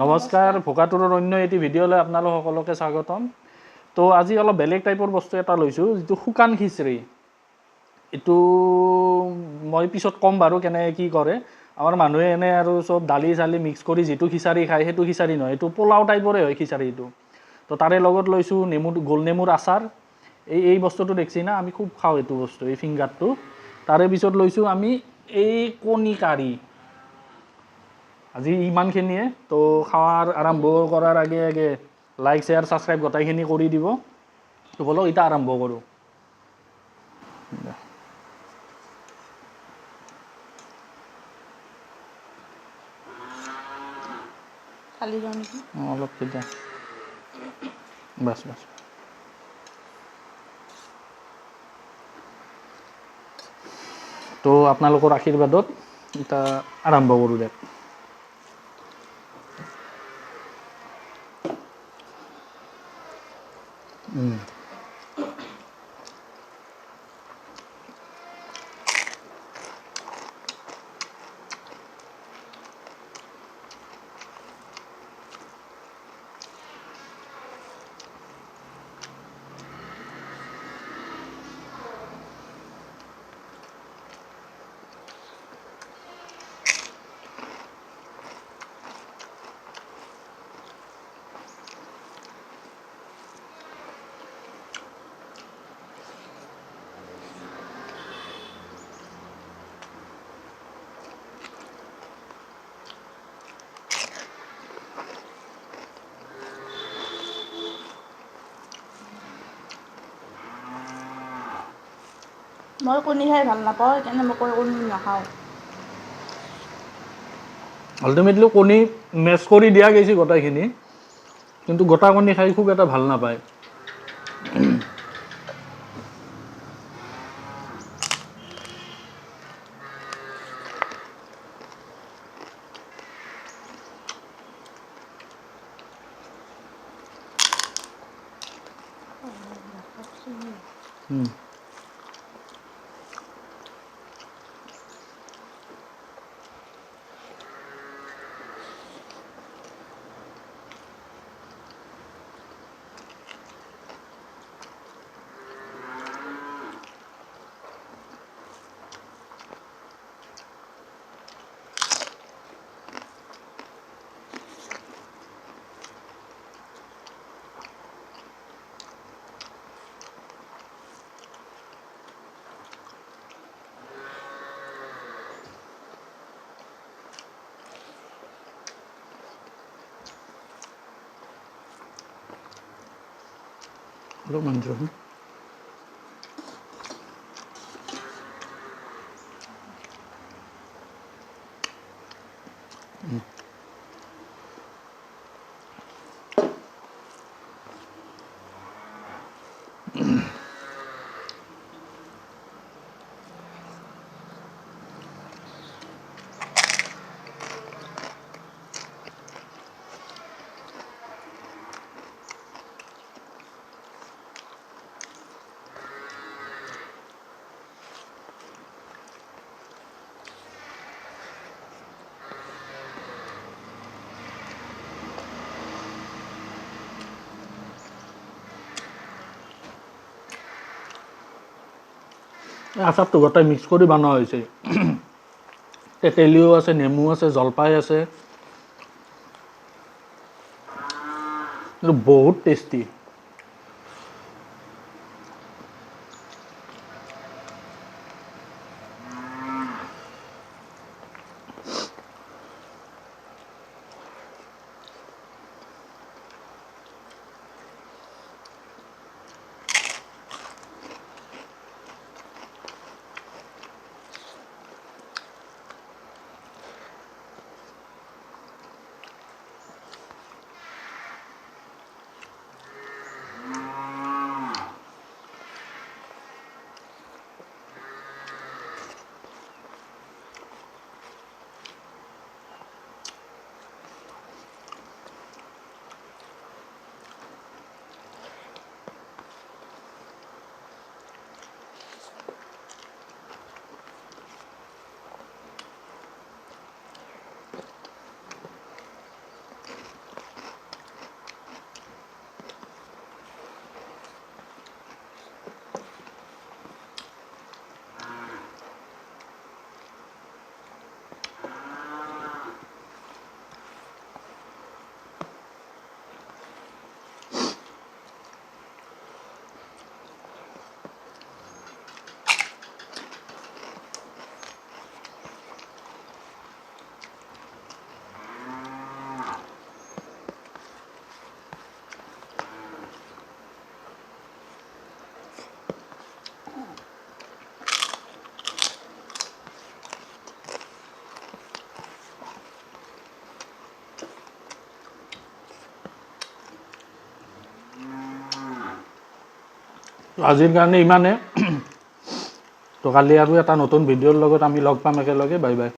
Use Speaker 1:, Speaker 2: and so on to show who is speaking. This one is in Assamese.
Speaker 1: নমস্কাৰ ভোকাতুৰৰ অন্য এটি ভিডিঅ'লৈ আপোনালোক সকলোকে স্বাগতম। তো আজি অলপ বেলেগ টাইপৰ বস্তু এটা লৈছোঁ, যিটো শুকান খিচিৰি। এইটো মই পিছত ক'ম বাৰু কেনেকৈ কি কৰে। আমাৰ মানুহে এনে আৰু চব দালি চালি মিক্স কৰি যিটো খিচাৰি খায় সেইটো খিচাৰি নহয়, এইটো পোলাও টাইপৰে হয় খিচাৰিটো। তো তাৰে লগত লৈছোঁ গোল নেমুৰ আচাৰ। এই বস্তুটো দেখিছি না, আমি খুব খাওঁ এইটো বস্তু, এই ফিংগাৰটো। তাৰে পিছত লৈছোঁ আমি এই কণী কাৰী। আজি ইমানখিনিয়ে। তো খাৱাৰ আৰম্ভ কৰাৰ আগে আগে লাইক শ্বেয়াৰ ছাবস্ক্ৰাইব গোটেইখিনি কৰি দিব। তো বলক এতিয়া আৰম্ভ কৰোঁ।
Speaker 2: খালি যাওঁ নেকি?
Speaker 1: অলপ তেতিয়া বাছ বাছ। তো আপোনালোকৰ আশীৰ্বাদত এতিয়া আৰম্ভ কৰোঁ দে।
Speaker 2: মই কণী খাই ভাল নাপাওঁ, সেইকাৰণে মই কণী নাখাওঁ।
Speaker 1: আল্টিমেটলি কণী মেছ কৰি দিয়া গৈছে গোটেইখিনি, কিন্তু গোটা কণী খাই খুব এটা ভাল নাপায়। অলপমান জহা আচাৰটো গোটেই মিক্স কৰি বনোৱা হৈছে। তেতেলীও আছে, নেমু আছে, জলপাই আছে, বহুত টেষ্টি। আজিৰ কাৰণে ইমানে তো কালি আৰু এটা নতুন ভিডিঅ'ৰ লগত আমি লগ পাম একেলগে বাই বাই